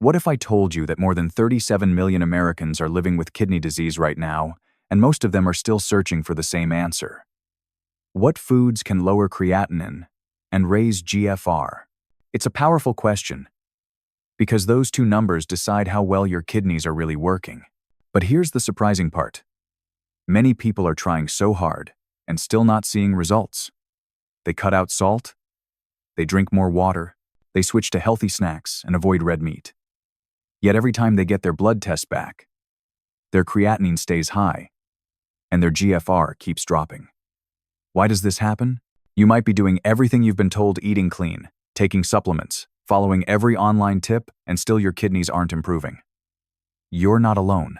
What if I told you that more than 37 million Americans are living with kidney disease right now, and most of them are still searching for the same answer? What foods can lower creatinine and raise GFR? It's a powerful question, because those two numbers decide how well your kidneys are really working. But here's the surprising part. Many people are trying so hard and still not seeing results. They cut out salt, they drink more water, they switch to healthy snacks and avoid red meat. Yet every time they get their blood test back, their creatinine stays high and their GFR keeps dropping. Why does this happen? You might be doing everything you've been told, eating clean, taking supplements, following every online tip, and still your kidneys aren't improving. You're not alone.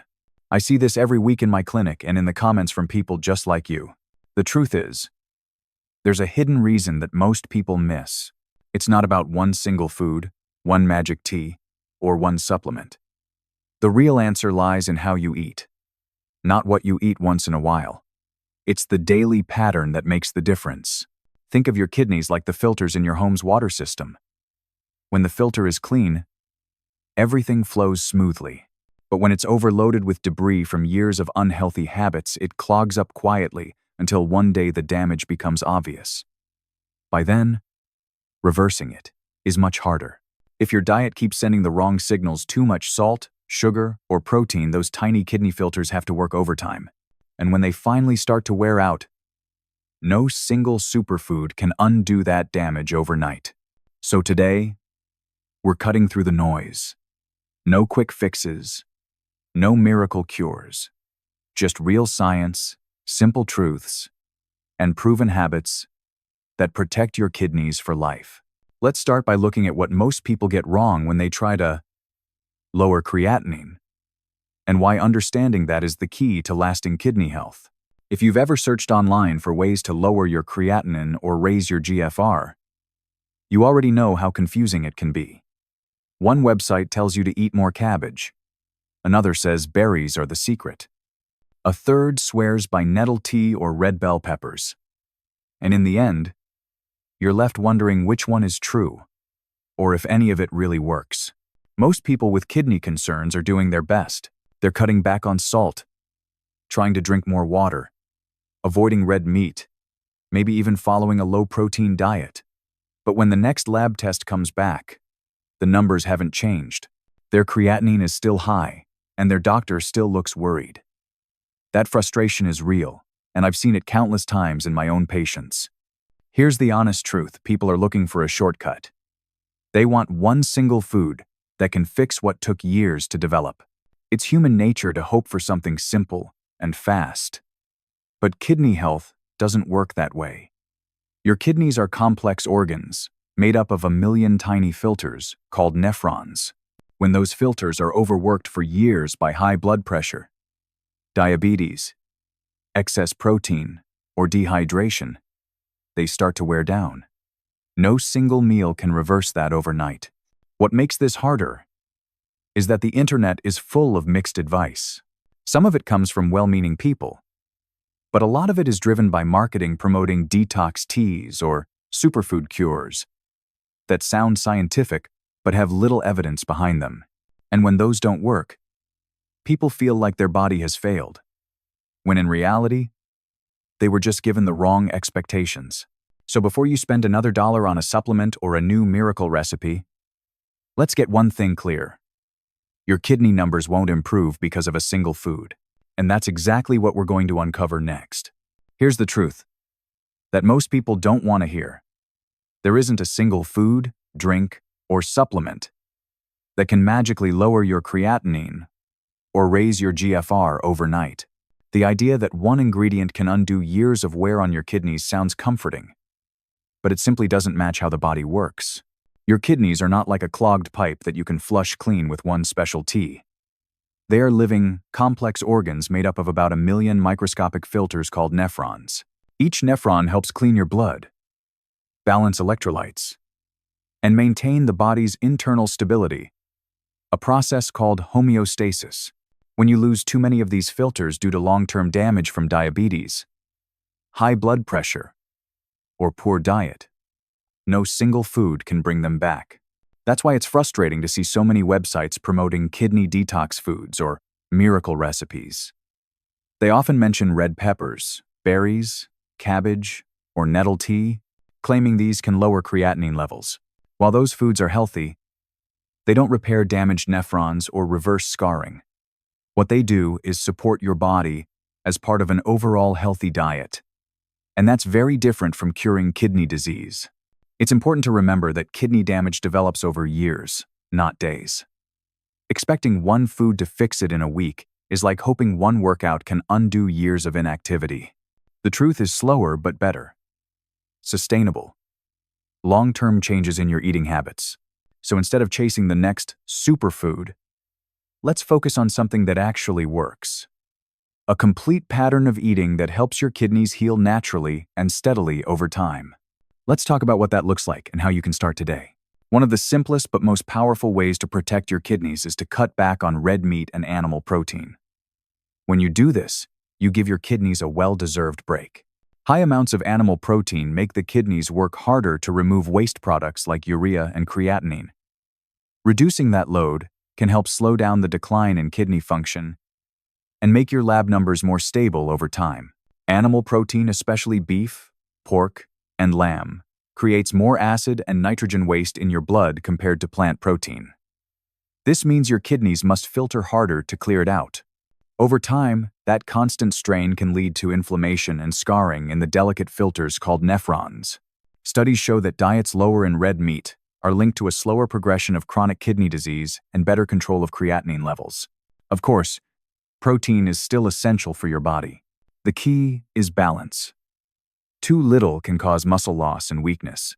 I see this every week in my clinic and in the comments from people just like you. The truth is, there's a hidden reason that most people miss. It's not about one single food, one magic tea, or one supplement. The real answer lies in how you eat, not what you eat once in a while. It's the daily pattern that makes the difference. Think of your kidneys like the filters in your home's water system. When the filter is clean, everything flows smoothly. But when it's overloaded with debris from years of unhealthy habits, it clogs up quietly until one day the damage becomes obvious. By then, reversing it is much harder. If your diet keeps sending the wrong signals, too much salt, sugar, or protein, those tiny kidney filters have to work overtime. And when they finally start to wear out, no single superfood can undo that damage overnight. So today, we're cutting through the noise. No quick fixes, no miracle cures, just real science, simple truths, and proven habits that protect your kidneys for life. Let's start by looking at what most people get wrong when they try to lower creatinine, and why understanding that is the key to lasting kidney health. If you've ever searched online for ways to lower your creatinine or raise your GFR, you already know how confusing it can be. One website tells you to eat more cabbage. Another says berries are the secret. A third swears by nettle tea or red bell peppers. And in the end, you're left wondering which one is true, or if any of it really works. Most people with kidney concerns are doing their best. They're cutting back on salt, trying to drink more water, avoiding red meat, maybe even following a low-protein diet. But when the next lab test comes back, the numbers haven't changed. Their creatinine is still high, and their doctor still looks worried. That frustration is real, and I've seen it countless times in my own patients. Here's the honest truth: people are looking for a shortcut. They want one single food that can fix what took years to develop. It's human nature to hope for something simple and fast. But kidney health doesn't work that way. Your kidneys are complex organs made up of a million tiny filters called nephrons. When those filters are overworked for years by high blood pressure, diabetes, excess protein, or dehydration, they start to wear down. No single meal can reverse that overnight. What makes this harder is that the internet is full of mixed advice. Some of it comes from well-meaning people, but a lot of it is driven by marketing promoting detox teas or superfood cures that sound scientific but have little evidence behind them. And when those don't work, people feel like their body has failed, when in reality, they were just given the wrong expectations. So before you spend another dollar on a supplement or a new miracle recipe, let's get one thing clear. Your kidney numbers won't improve because of a single food. And that's exactly what we're going to uncover next. Here's the truth that most people don't want to hear. There isn't a single food, drink, or supplement that can magically lower your creatinine or raise your GFR overnight. The idea that one ingredient can undo years of wear on your kidneys sounds comforting, but it simply doesn't match how the body works. Your kidneys are not like a clogged pipe that you can flush clean with one special tea. They are living, complex organs made up of about 1 million microscopic filters called nephrons. Each nephron helps clean your blood, balance electrolytes, and maintain the body's internal stability, a process called homeostasis. When you lose too many of these filters due to long-term damage from diabetes, high blood pressure, or poor diet, no single food can bring them back. That's why it's frustrating to see so many websites promoting kidney detox foods or miracle recipes. They often mention red peppers, berries, cabbage, or nettle tea, claiming these can lower creatinine levels. While those foods are healthy, they don't repair damaged nephrons or reverse scarring. What they do is support your body as part of an overall healthy diet. And that's very different from curing kidney disease. It's important to remember that kidney damage develops over years, not days. Expecting one food to fix it in a week is like hoping one workout can undo years of inactivity. The truth is slower but better. Sustainable. Long-term changes in your eating habits. So instead of chasing the next superfood, let's focus on something that actually works. A complete pattern of eating that helps your kidneys heal naturally and steadily over time. Let's talk about what that looks like and how you can start today. One of the simplest but most powerful ways to protect your kidneys is to cut back on red meat and animal protein. When you do this, you give your kidneys a well-deserved break. High amounts of animal protein make the kidneys work harder to remove waste products like urea and creatinine. Reducing that load can help slow down the decline in kidney function and make your lab numbers more stable over time. Animal protein, especially beef, pork, and lamb, creates more acid and nitrogen waste in your blood compared to plant protein. This means your kidneys must filter harder to clear it out. Over time, that constant strain can lead to inflammation and scarring in the delicate filters called nephrons. Studies show that diets lower in red meat are linked to a slower progression of chronic kidney disease and better control of creatinine levels. Of course, protein is still essential for your body. The key is balance. Too little can cause muscle loss and weakness,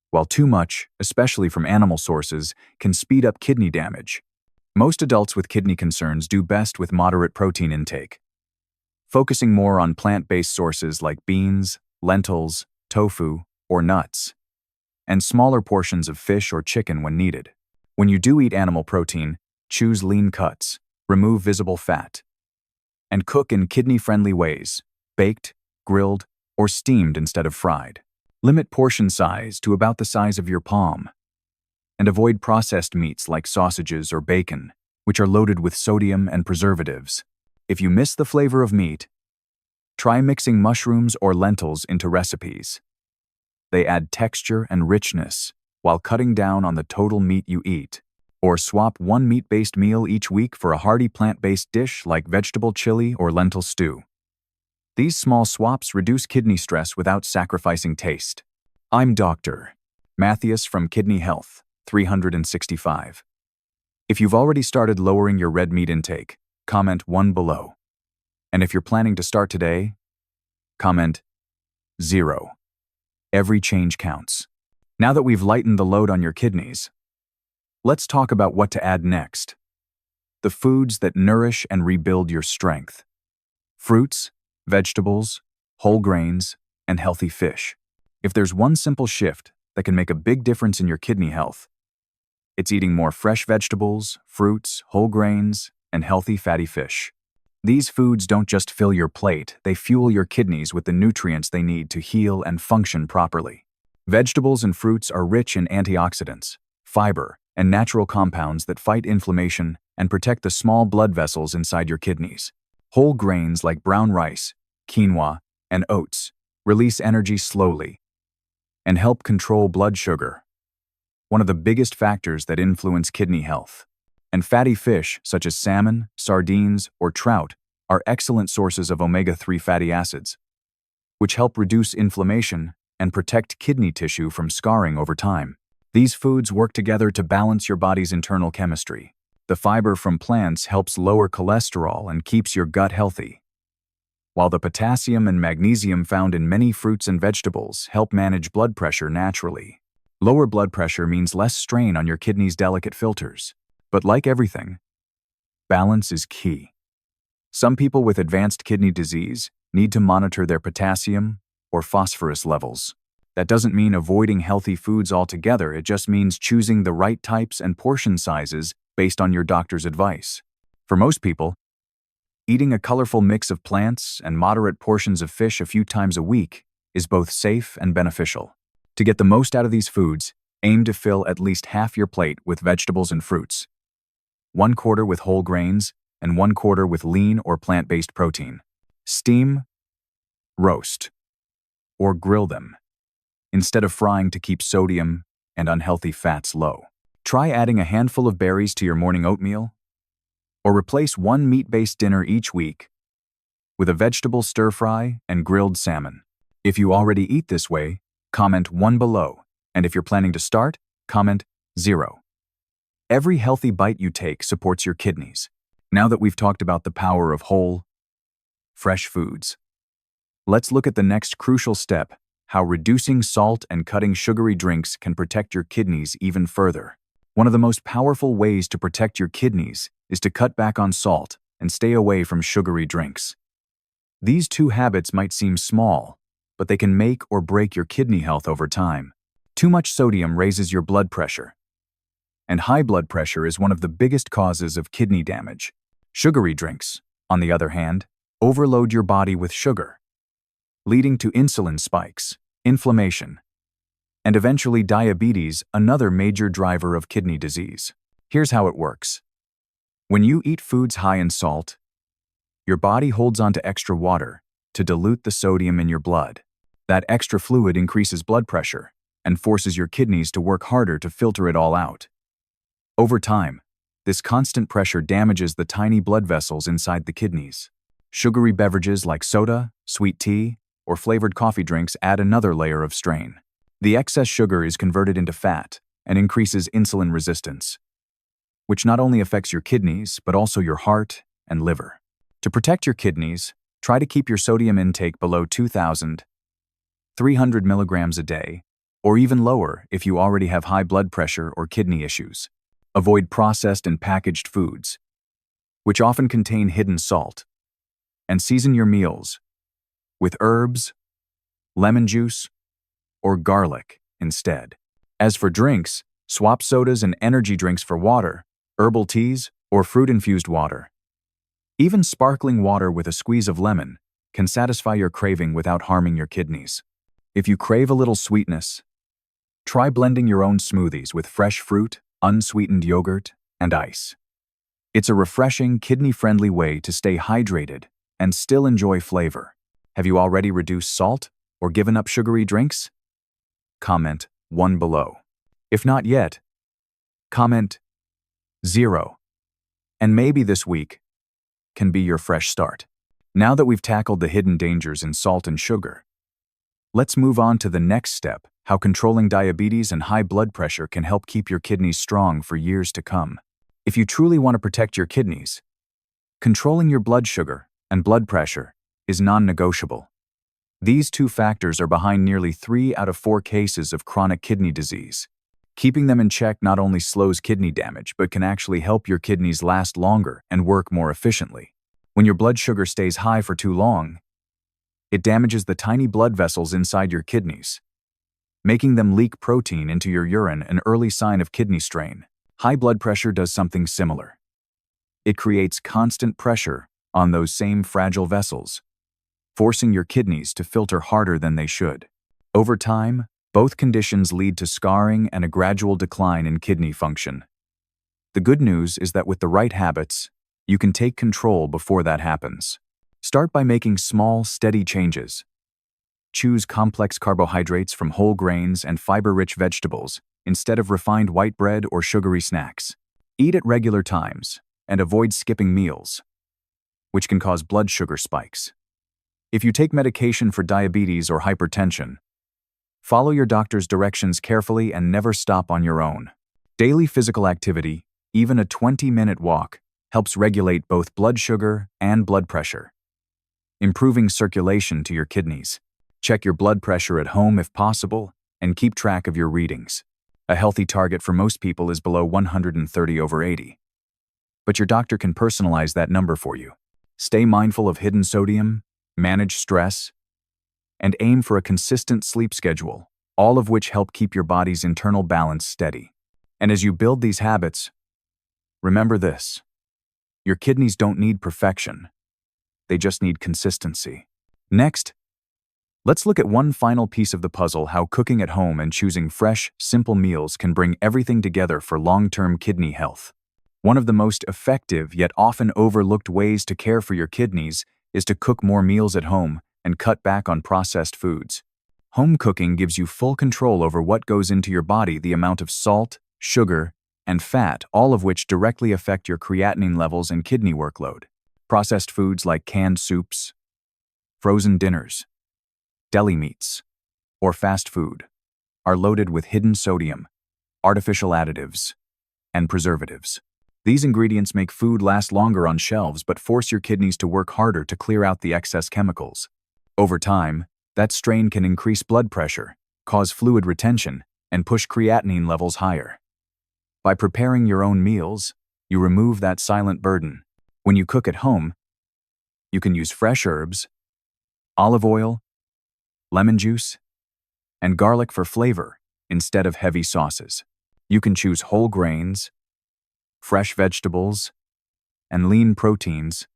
while too much, especially from animal sources, can speed up kidney damage. Most adults with kidney concerns do best with moderate protein intake, focusing more on plant-based sources like beans, lentils, tofu, or nuts, and smaller portions of fish or chicken when needed. When you do eat animal protein, choose lean cuts, remove visible fat, and cook in kidney-friendly ways, baked, grilled, or steamed instead of fried. Limit portion size to about the size of your palm, and avoid processed meats like sausages or bacon, which are loaded with sodium and preservatives. If you miss the flavor of meat, try mixing mushrooms or lentils into recipes. They add texture and richness while cutting down on the total meat you eat. Or swap one meat-based meal each week for a hearty plant-based dish like vegetable chili or lentil stew. These small swaps reduce kidney stress without sacrificing taste. I'm Dr. Mattheus from Kidney Health 365. If you've already started lowering your red meat intake, comment 1 below. And if you're planning to start today, comment 0. Every change counts. Now that we've lightened the load on your kidneys, let's talk about what to add next. The foods that nourish and rebuild your strength. Fruits, vegetables, whole grains, and healthy fish. If there's one simple shift that can make a big difference in your kidney health, it's eating more fresh vegetables, fruits, whole grains, and healthy fatty fish. These foods don't just fill your plate, they fuel your kidneys with the nutrients they need to heal and function properly. Vegetables and fruits are rich in antioxidants, fiber, and natural compounds that fight inflammation and protect the small blood vessels inside your kidneys. Whole grains like brown rice, quinoa, and oats release energy slowly and help control blood sugar, one of the biggest factors that influence kidney health. And fatty fish, such as salmon, sardines, or trout, are excellent sources of omega-3 fatty acids, which help reduce inflammation and protect kidney tissue from scarring over time. These foods work together to balance your body's internal chemistry. The fiber from plants helps lower cholesterol and keeps your gut healthy, while the potassium and magnesium found in many fruits and vegetables help manage blood pressure naturally. Lower blood pressure means less strain on your kidneys' delicate filters. But like everything, balance is key. Some people with advanced kidney disease need to monitor their potassium or phosphorus levels. That doesn't mean avoiding healthy foods altogether, it just means choosing the right types and portion sizes based on your doctor's advice. For most people, eating a colorful mix of plants and moderate portions of fish a few times a week is both safe and beneficial. To get the most out of these foods, Aim to fill at least half your plate with vegetables and fruits, 1/4 with whole grains, and 1/4 with lean or plant-based protein. Steam, roast, or grill them, instead of frying to keep sodium and unhealthy fats low. Try adding a handful of berries to your morning oatmeal, or replace one meat-based dinner each week with a vegetable stir-fry and grilled salmon. If you already eat this way, comment 1 below, and if you're planning to start, comment 0. Every healthy bite you take supports your kidneys. Now that we've talked about the power of whole, fresh foods, let's look at the next crucial step: how reducing salt and cutting sugary drinks can protect your kidneys even further. One of the most powerful ways to protect your kidneys is to cut back on salt and stay away from sugary drinks. These two habits might seem small, but they can make or break your kidney health over time. Too much sodium raises your blood pressure, and high blood pressure is one of the biggest causes of kidney damage. Sugary drinks, on the other hand, overload your body with sugar, leading to insulin spikes, inflammation, and eventually diabetes, another major driver of kidney disease. Here's how it works. When you eat foods high in salt, your body holds onto extra water to dilute the sodium in your blood. That extra fluid increases blood pressure and forces your kidneys to work harder to filter it all out. Over time, this constant pressure damages the tiny blood vessels inside the kidneys. Sugary beverages like soda, sweet tea, or flavored coffee drinks add another layer of strain. The excess sugar is converted into fat and increases insulin resistance, which not only affects your kidneys, but also your heart and liver. To protect your kidneys, try to keep your sodium intake below 2,300 milligrams a day, or even lower if you already have high blood pressure or kidney issues. Avoid processed and packaged foods, which often contain hidden salt, and season your meals with herbs, lemon juice, or garlic instead. As for drinks, swap sodas and energy drinks for water, herbal teas, or fruit-infused water. Even sparkling water with a squeeze of lemon can satisfy your craving without harming your kidneys. If you crave a little sweetness, try blending your own smoothies with fresh fruit, unsweetened yogurt, and ice. It's a refreshing, kidney-friendly way to stay hydrated and still enjoy flavor. Have you already reduced salt or given up sugary drinks? Comment 1 below. If not yet, comment 0. And maybe this week can be your fresh start. Now that we've tackled the hidden dangers in salt and sugar, let's move on to the next step: how controlling diabetes and high blood pressure can help keep your kidneys strong for years to come. If you truly want to protect your kidneys, controlling your blood sugar and blood pressure is non-negotiable. These two factors are behind nearly 3 out of 4 cases of chronic kidney disease. Keeping them in check not only slows kidney damage, but can actually help your kidneys last longer and work more efficiently. When your blood sugar stays high for too long, it damages the tiny blood vessels inside your kidneys, making them leak protein into your urine, an early sign of kidney strain. High blood pressure does something similar. It creates constant pressure on those same fragile vessels, forcing your kidneys to filter harder than they should. Over time, both conditions lead to scarring and a gradual decline in kidney function. The good news is that with the right habits, you can take control before that happens. Start by making small, steady changes. Choose complex carbohydrates from whole grains and fiber-rich vegetables instead of refined white bread or sugary snacks. Eat at regular times and avoid skipping meals, which can cause blood sugar spikes. If you take medication for diabetes or hypertension, follow your doctor's directions carefully and never stop on your own. Daily physical activity, even a 20-minute walk, helps regulate both blood sugar and blood pressure, improving circulation to your kidneys. Check your blood pressure at home if possible, and keep track of your readings. A healthy target for most people is below 130/80. But your doctor can personalize that number for you. Stay mindful of hidden sodium, manage stress, and aim for a consistent sleep schedule, all of which help keep your body's internal balance steady. And as you build these habits, remember this: your kidneys don't need perfection, they just need consistency. Next, Let's look at one final piece of the puzzle: how cooking at home and choosing fresh, simple meals can bring everything together for long-term kidney health. One of the most effective yet often overlooked ways to care for your kidneys is to cook more meals at home and cut back on processed foods. Home cooking gives you full control over what goes into your body, the amount of salt, sugar, and fat, all of which directly affect your creatinine levels and kidney workload. Processed foods like canned soups, frozen dinners, deli meats, or fast food are loaded with hidden sodium, artificial additives, and preservatives. These ingredients make food last longer on shelves but force your kidneys to work harder to clear out the excess chemicals. Over time, that strain can increase blood pressure, cause fluid retention, and push creatinine levels higher. By preparing your own meals, you remove that silent burden. When you cook at home, you can use fresh herbs, olive oil, lemon juice, and garlic for flavor instead of heavy sauces. You can choose whole grains, fresh vegetables, and lean proteins,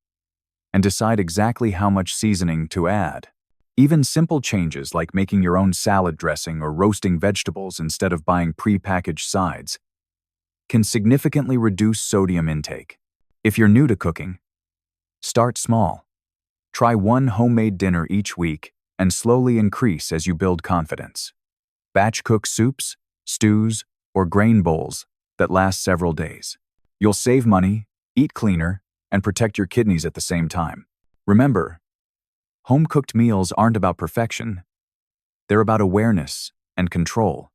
and decide exactly how much seasoning to add. Even simple changes like making your own salad dressing or roasting vegetables instead of buying pre-packaged sides can significantly reduce sodium intake. If you're new to cooking, start small. Try one homemade dinner each week and slowly increase as you build confidence. Batch cook soups, stews, or grain bowls that last several days. You'll save money, eat cleaner, and protect your kidneys at the same time. Remember, home-cooked meals aren't about perfection. They're about awareness and control.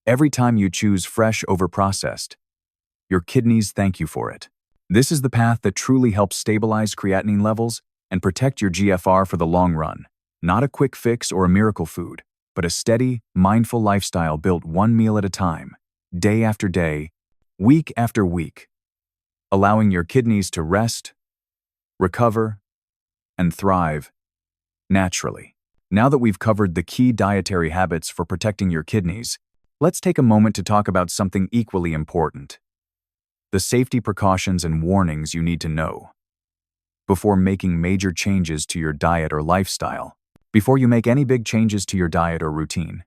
Every time you choose fresh over processed, your kidneys thank you for it. This is the path that truly helps stabilize creatinine levels and protect your GFR for the long run. Not a quick fix or a miracle food, but a steady, mindful lifestyle built one meal at a time, day after day, week after week, allowing your kidneys to rest, recover, and thrive naturally. Now that we've covered the key dietary habits for protecting your kidneys, let's take a moment to talk about something equally important: the safety precautions and warnings you need to know before making major changes to your diet or lifestyle. Before you make any big changes to your diet or routine,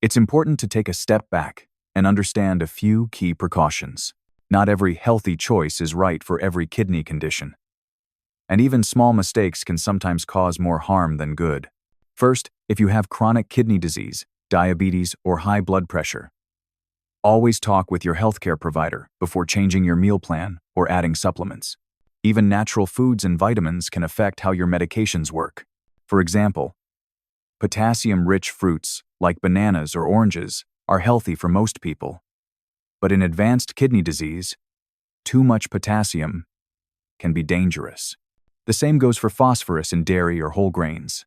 it's important to take a step back and understand a few key precautions. Not every healthy choice is right for every kidney condition, and even small mistakes can sometimes cause more harm than good. First, if you have chronic kidney disease, diabetes, or high blood pressure, always talk with your healthcare provider before changing your meal plan or adding supplements. Even natural foods and vitamins can affect how your medications work. For example, potassium-rich fruits like bananas or oranges are healthy for most people. But in advanced kidney disease, too much potassium can be dangerous. The same goes for phosphorus in dairy or whole grains.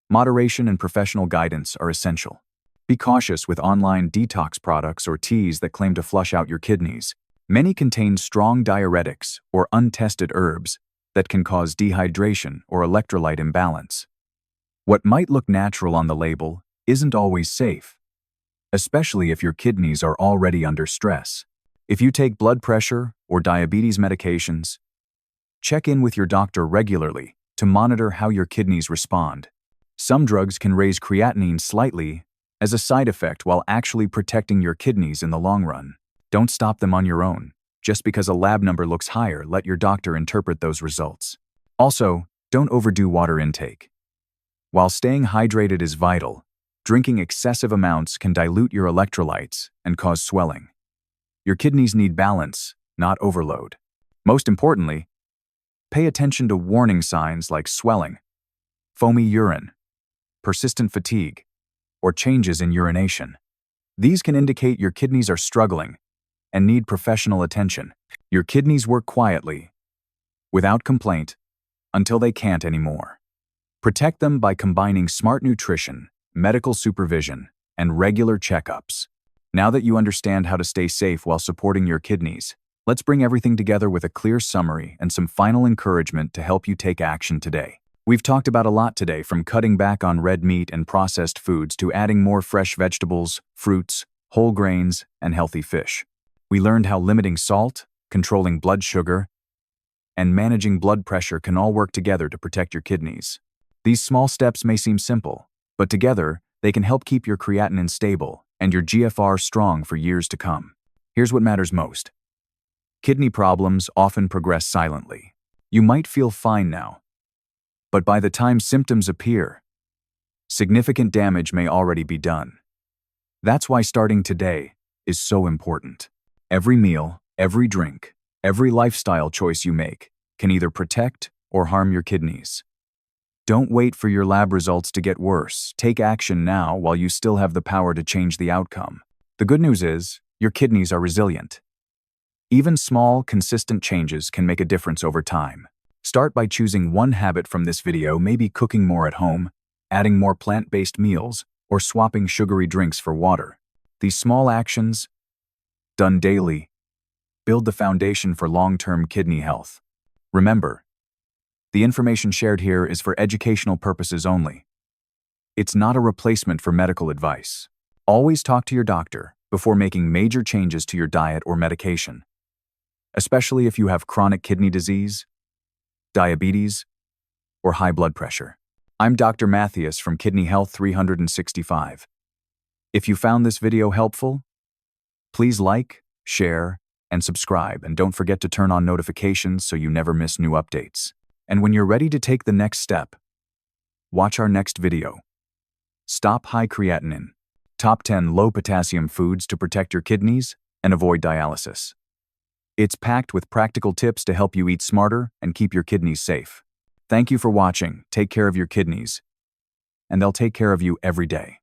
Moderation and professional guidance are essential. Be cautious with online detox products or teas that claim to flush out your kidneys. Many contain strong diuretics or untested herbs that can cause dehydration or electrolyte imbalance. What might look natural on the label isn't always safe, especially if your kidneys are already under stress. If you take blood pressure or diabetes medications, check in with your doctor regularly to monitor how your kidneys respond. Some drugs can raise creatinine slightly as a side effect while actually protecting your kidneys in the long run. Don't stop them on your own. Just because a lab number looks higher, let your doctor interpret those results. Also, don't overdo water intake. While staying hydrated is vital, drinking excessive amounts can dilute your electrolytes and cause swelling. Your kidneys need balance, not overload. Most importantly, pay attention to warning signs like swelling, foamy urine, persistent fatigue, or changes in urination. These can indicate your kidneys are struggling and need professional attention. Your kidneys work quietly, without complaint, until they can't anymore. Protect them by combining smart nutrition, medical supervision, and regular checkups. Now that you understand how to stay safe while supporting your kidneys, let's bring everything together with a clear summary and some final encouragement to help you take action today. We've talked about a lot today, from cutting back on red meat and processed foods to adding more fresh vegetables, fruits, whole grains, and healthy fish. We learned how limiting salt, controlling blood sugar, and managing blood pressure can all work together to protect your kidneys. These small steps may seem simple, but together, they can help keep your creatinine stable and your GFR strong for years to come. Here's what matters most. Kidney problems often progress silently. You might feel fine now, but by the time symptoms appear, significant damage may already be done. That's why starting today is so important. Every meal, every drink, every lifestyle choice you make can either protect or harm your kidneys. Don't wait for your lab results to get worse. Take action now while you still have the power to change the outcome. The good news is, your kidneys are resilient. Even small, consistent changes can make a difference over time. Start by choosing one habit from this video, maybe cooking more at home, adding more plant-based meals, or swapping sugary drinks for water. These small actions, done daily, build the foundation for long-term kidney health. Remember, the information shared here is for educational purposes only. It's not a replacement for medical advice. Always talk to your doctor before making major changes to your diet or medication, especially if you have chronic kidney disease, diabetes, or high blood pressure. I'm Dr. Mattheus from Kidney Health 365. If you found this video helpful, please like, share, and subscribe, and don't forget to turn on notifications so you never miss new updates. And when you're ready to take the next step, watch our next video. Stop high creatinine. Top 10 low potassium foods to protect your kidneys and avoid dialysis. It's packed with practical tips to help you eat smarter and keep your kidneys safe. Thank you for watching. Take care of your kidneys, and they'll take care of you every day.